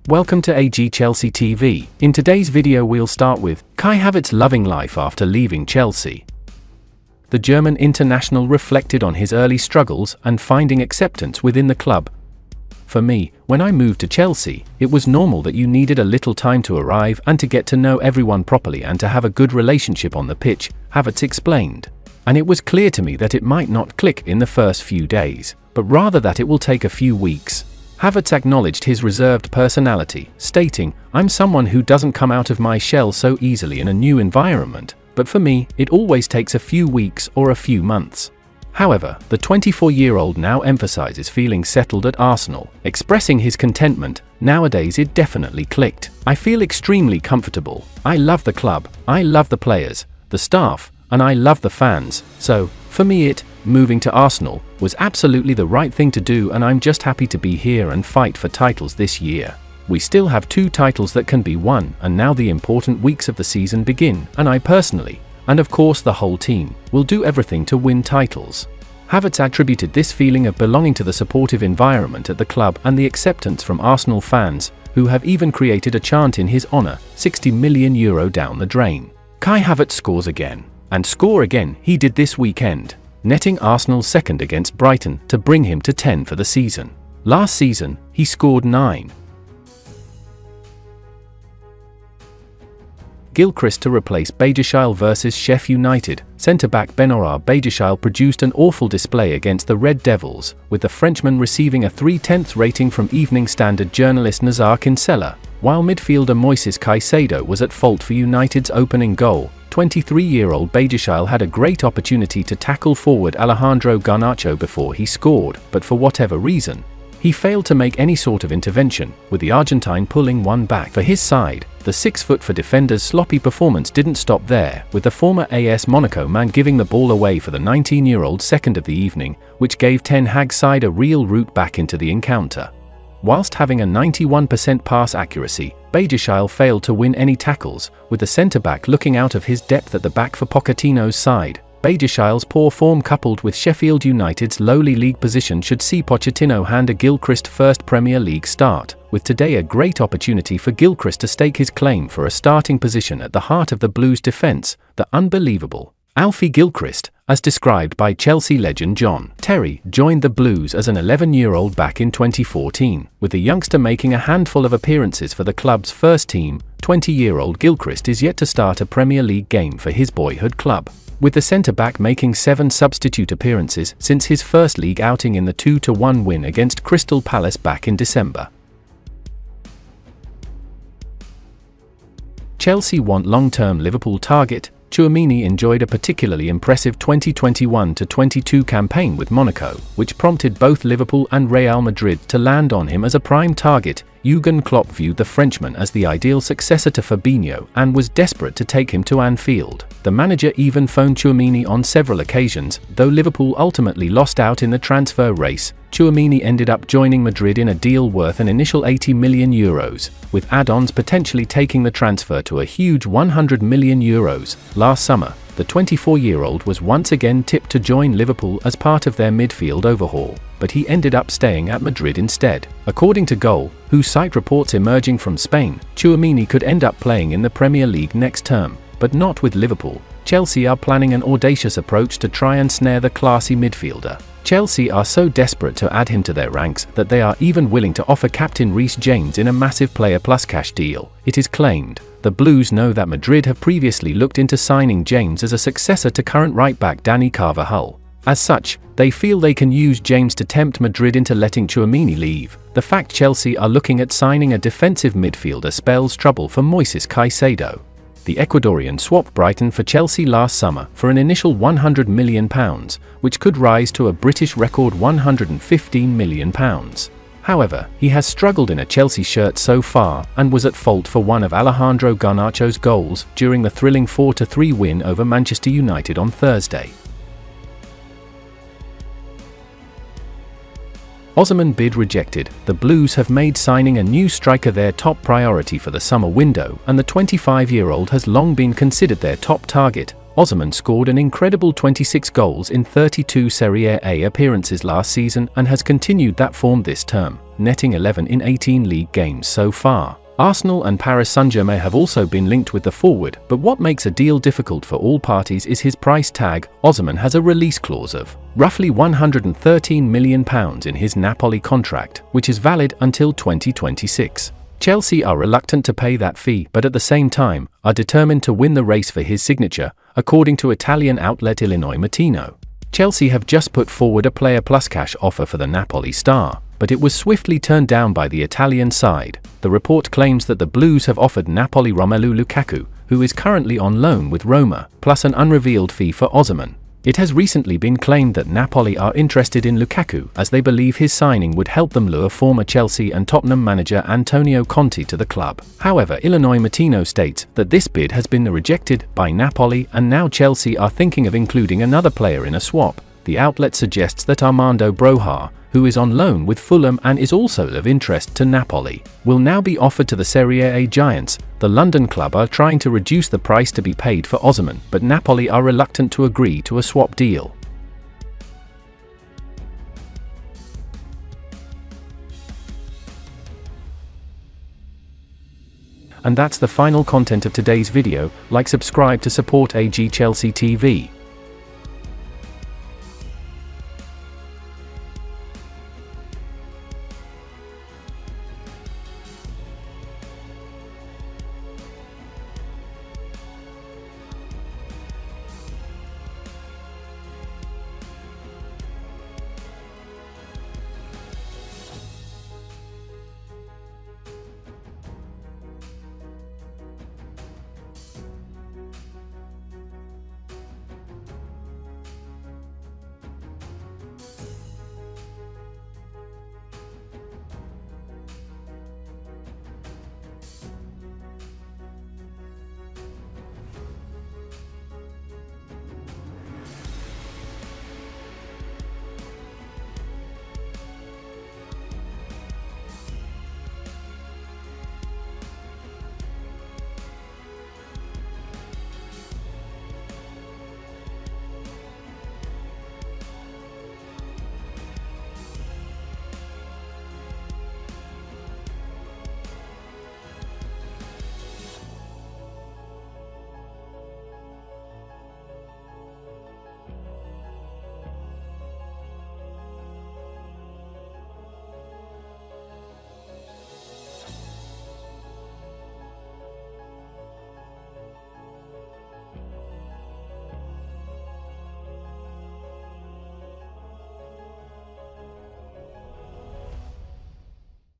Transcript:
Welcome to AG Chelsea TV. In today's video we'll start with Kai Havertz loving life after leaving Chelsea. The German international reflected on his early struggles and finding acceptance within the club. For me, when I moved to Chelsea, it was normal that you needed a little time to arrive and to get to know everyone properly and to have a good relationship on the pitch, Havertz explained. And it was clear to me that it might not click in the first few days, but rather that it will take a few weeks. Havertz acknowledged his reserved personality, stating, "I'm someone who doesn't come out of my shell so easily in a new environment, but for me, it always takes a few weeks or a few months." However, the 24-year-old now emphasizes feeling settled at Arsenal, expressing his contentment. "Nowadays it definitely clicked. I feel extremely comfortable. I love the club, I love the players, the staff, and I love the fans, so, for me moving to Arsenal was absolutely the right thing to do, and I'm just happy to be here and fight for titles this year. We still have 2 titles that can be won, and now the important weeks of the season begin, and I personally, and of course the whole team, will do everything to win titles." Havertz attributed this feeling of belonging to the supportive environment at the club and the acceptance from Arsenal fans, who have even created a chant in his honour, €60 million down the drain. Kai Havertz scores again. And score again he did this weekend, netting Arsenal's second against Brighton to bring him to 10 for the season. Last season, he scored 9. Gilchrist to replace Badiashile versus Sheff Utd. Centre-back Badiashile produced an awful display against the Red Devils, with the Frenchman receiving a 3/10 rating from Evening Standard journalist Nazar Kinsella, while midfielder Moises Caicedo was at fault for United's opening goal. 23-year-old Badiashile had a great opportunity to tackle forward Alejandro Garnacho before he scored, but for whatever reason, he failed to make any sort of intervention, with the Argentine pulling one back for his side. The 6-foot defender's sloppy performance didn't stop there, with the former AS Monaco man giving the ball away for the 19-year-old second of the evening, which gave Ten Hag's side a real route back into the encounter. Whilst having a 91% pass accuracy, Badiashile failed to win any tackles, with the centre-back looking out of his depth at the back for Pochettino's side. Badiashile's poor form coupled with Sheffield United's lowly league position should see Pochettino hand a Gilchrist first Premier League start, with today a great opportunity for Gilchrist to stake his claim for a starting position at the heart of the Blues' defence. The unbelievable Alfie Gilchrist, as described by Chelsea legend John Terry, joined the Blues as an 11-year-old back in 2014, with the youngster making a handful of appearances for the club's first team. 20-year-old Gilchrist is yet to start a Premier League game for his boyhood club, with the centre-back making 7 substitute appearances since his first league outing in the 2-1 win against Crystal Palace back in December. Chelsea want long-term Liverpool target. Tchouaméni enjoyed a particularly impressive 2021-22 campaign with Monaco, which prompted both Liverpool and Real Madrid to land on him as a prime target. Jurgen Klopp viewed the Frenchman as the ideal successor to Fabinho and was desperate to take him to Anfield. The manager even phoned Tchouaméni on several occasions. Though Liverpool ultimately lost out in the transfer race, Tchouaméni ended up joining Madrid in a deal worth an initial €80 million, with add-ons potentially taking the transfer to a huge €100 million. Last summer, the 24-year-old was once again tipped to join Liverpool as part of their midfield overhaul, but he ended up staying at Madrid instead. According to Goal, whose cite reports emerging from Spain, Tchouaméni could end up playing in the Premier League next term, but not with Liverpool. Chelsea are planning an audacious approach to try and snare the classy midfielder. Chelsea are so desperate to add him to their ranks that they are even willing to offer captain Reece James in a massive player plus cash deal, it is claimed. The Blues know that Madrid have previously looked into signing James as a successor to current right-back Dani Carvajal. As such, they feel they can use James to tempt Madrid into letting Tchouaméni leave. The fact Chelsea are looking at signing a defensive midfielder spells trouble for Moises Caicedo. The Ecuadorian swapped Brighton for Chelsea last summer for an initial £100 million, which could rise to a British record £115 million. However, he has struggled in a Chelsea shirt so far and was at fault for one of Alejandro Garnacho's goals during the thrilling 4-3 win over Manchester United on Thursday. Osimhen bid rejected. The Blues have made signing a new striker their top priority for the summer window, and the 25-year-old has long been considered their top target. Osimhen scored an incredible 26 goals in 32 Serie A appearances last season and has continued that form this term, netting 11 in 18 league games so far. Arsenal and Paris Saint-Germain have also been linked with the forward, but what makes a deal difficult for all parties is his price tag. Osimhen has a release clause of roughly £113 million in his Napoli contract, which is valid until 2026. Chelsea are reluctant to pay that fee, but at the same time, are determined to win the race for his signature, according to Italian outlet Il Mattino. Chelsea have just put forward a player plus cash offer for the Napoli star, but it was swiftly turned down by the Italian side. The report claims that the Blues have offered Napoli Romelu Lukaku, who is currently on loan with Roma, plus an unrevealed fee for Osimhen. It has recently been claimed that Napoli are interested in Lukaku as they believe his signing would help them lure former Chelsea and Tottenham manager Antonio Conte to the club. However, Illinois Mattino states that this bid has been rejected by Napoli and now Chelsea are thinking of including another player in a swap. The outlet suggests that Armando Broja, who is on loan with Fulham and is also of interest to Napoli, will now be offered to the Serie A giants. The London club are trying to reduce the price to be paid for Osimhen, but Napoli are reluctant to agree to a swap deal. And that's the final content of today's video. Like, subscribe to support AG Chelsea TV.